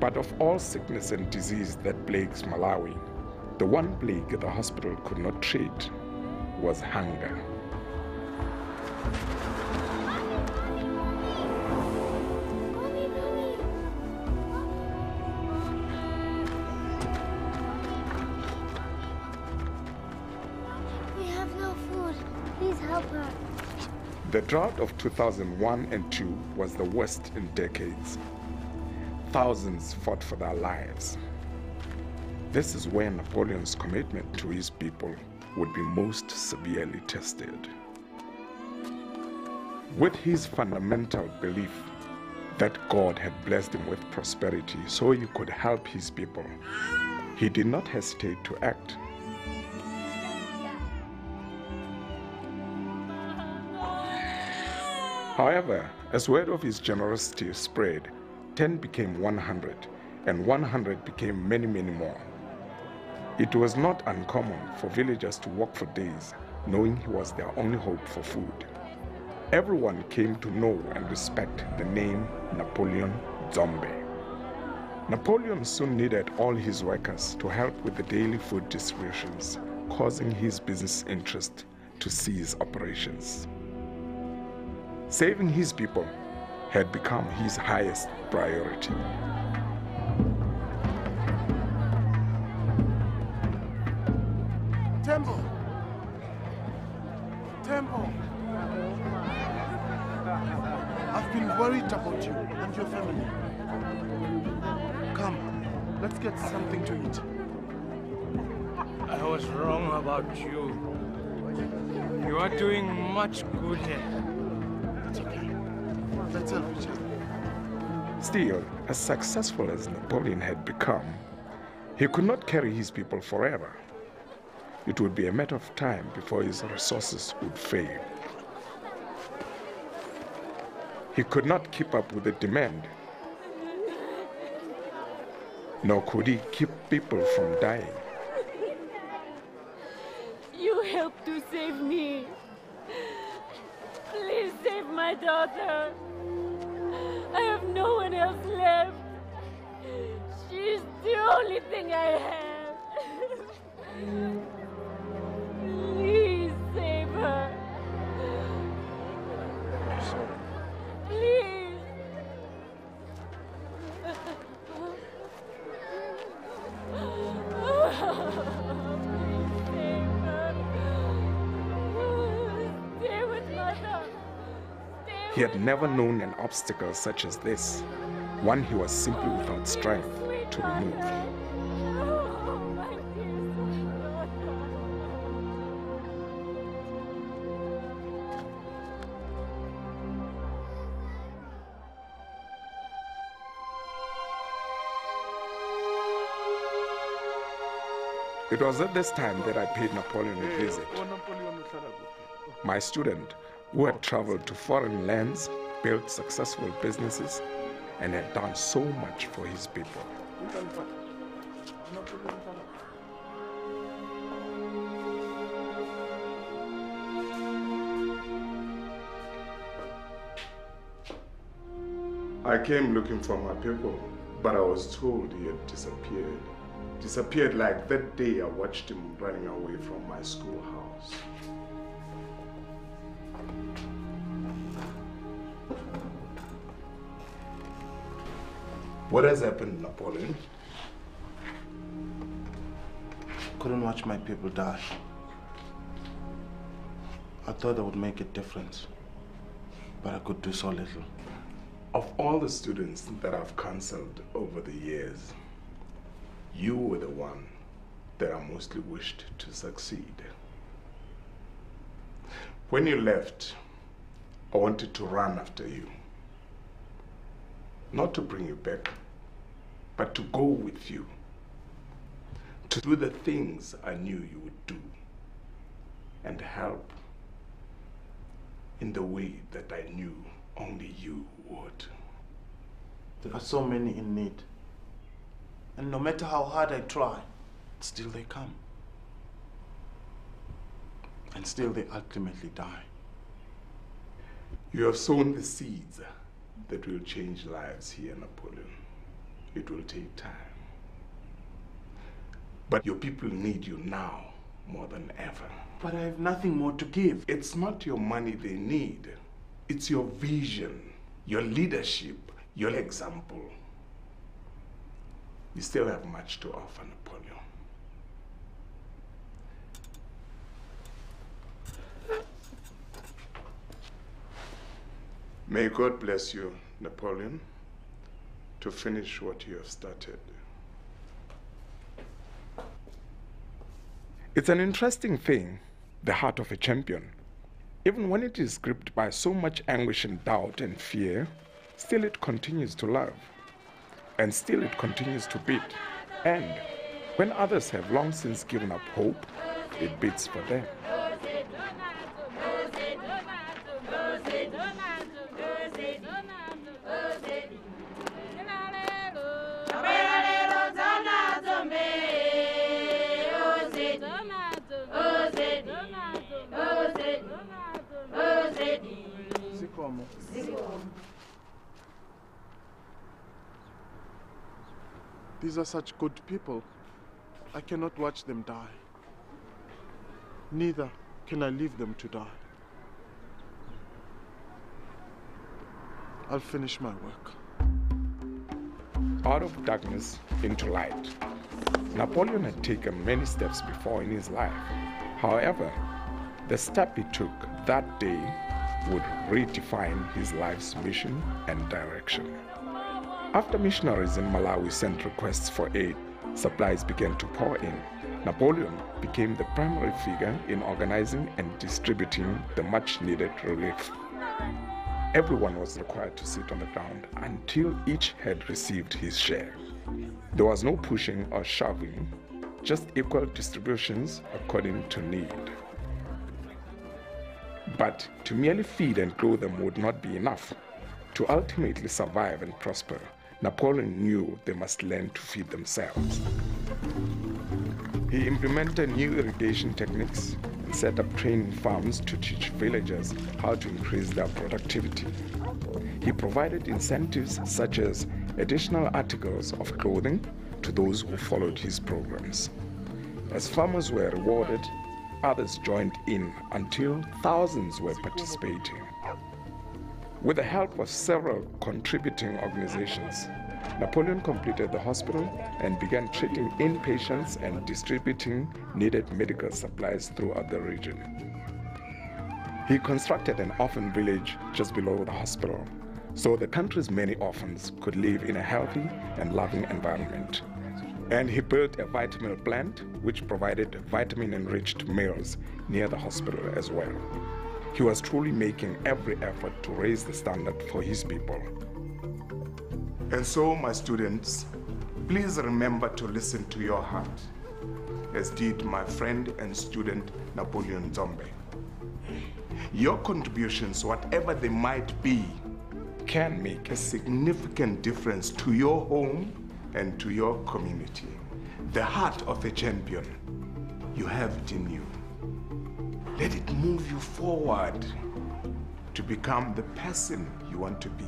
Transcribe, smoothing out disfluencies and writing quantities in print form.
But of all sickness and disease that plagues Malawi, the one plague the hospital could not treat was hunger. We have no food. Please help her. The drought of 2001 and 2 was the worst in decades. Thousands fought for their lives. This is where Napoleon's commitment to his people would be most severely tested. With his fundamental belief that God had blessed him with prosperity so he could help his people, he did not hesitate to act. However, as word of his generosity spread, 10 became 100, and 100 became many, many more. It was not uncommon for villagers to walk for days, knowing he was their only hope for food. Everyone came to know and respect the name Napoleon Dzombe. Napoleon soon needed all his workers to help with the daily food distributions, causing his business interest to cease operations. Saving his people had become his highest priority. Temple! Temple! I've been worried about you and your family. Come, let's get something to eat. I was wrong about you. You are doing much good here. It's okay. Let's help each other. Still, as successful as Napoleon had become, he could not carry his people forever. It would be a matter of time before his resources would fail. He could not keep up with the demand, nor could he keep people from dying. You helped to save me. Please save my daughter. I have no one else left. She's the only thing I have. Please save her. Please. He had never known an obstacle such as this, one he was simply without strength to remove. It was at this time that I paid Napoleon a visit. My student, who had traveled to foreign lands, built successful businesses, and had done so much for his people. I came looking for my people, but I was told he had disappeared. Disappeared like that day I watched him running away from my schoolhouse. What has happened, Napoleon? Couldn't watch my people die. I thought I would make a difference, but I could do so little. Of all the students that I've counseled over the years, you were the one that I mostly wished to succeed. When you left, I wanted to run after you. Not to bring you back, but to go with you. To do the things I knew you would do and help in the way that I knew only you would. There are so many in need. And no matter how hard I try, still they come. And still they ultimately die. You have sown the seeds that will change lives here, Napoleon. It will take time. But your people need you now more than ever. But I have nothing more to give. It's not your money they need. It's your vision, your leadership, your example. You still have much to offer, Napoleon. May God bless you, Napoleon, to finish what you have started. It's an interesting thing, the heart of a champion. Even when it is gripped by so much anguish and doubt and fear, still it continues to love. And still it continues to beat. And when others have long since given up hope, it beats for them. These are such good people. I cannot watch them die. Neither can I leave them to die. I'll finish my work. Out of darkness into light. Napoleon had taken many steps before in his life. However, the step he took that day would redefine his life's mission and direction. After missionaries in Malawi sent requests for aid, supplies began to pour in. Napoleon became the primary figure in organizing and distributing the much-needed relief. Everyone was required to sit on the ground until each had received his share. There was no pushing or shoving, just equal distributions according to need. But to merely feed and clothe them would not be enough. To ultimately survive and prosper, Napoleon knew they must learn to feed themselves. He implemented new irrigation techniques and set up training farms to teach villagers how to increase their productivity. He provided incentives such as additional articles of clothing to those who followed his programs. As farmers were rewarded, others joined in until thousands were participating. With the help of several contributing organizations, Napoleon completed the hospital and began treating inpatients and distributing needed medical supplies throughout the region. He constructed an orphan village just below the hospital, so the country's many orphans could live in a healthy and loving environment. And he built a vitamin plant which provided vitamin-enriched meals near the hospital as well. He was truly making every effort to raise the standard for his people. And so, my students, please remember to listen to your heart, as did my friend and student Napoleon Dzombe. Your contributions, whatever they might be, can make a significant difference to your home and to your community. The heart of a champion, you have it in you. Let it move you forward to become the person you want to be.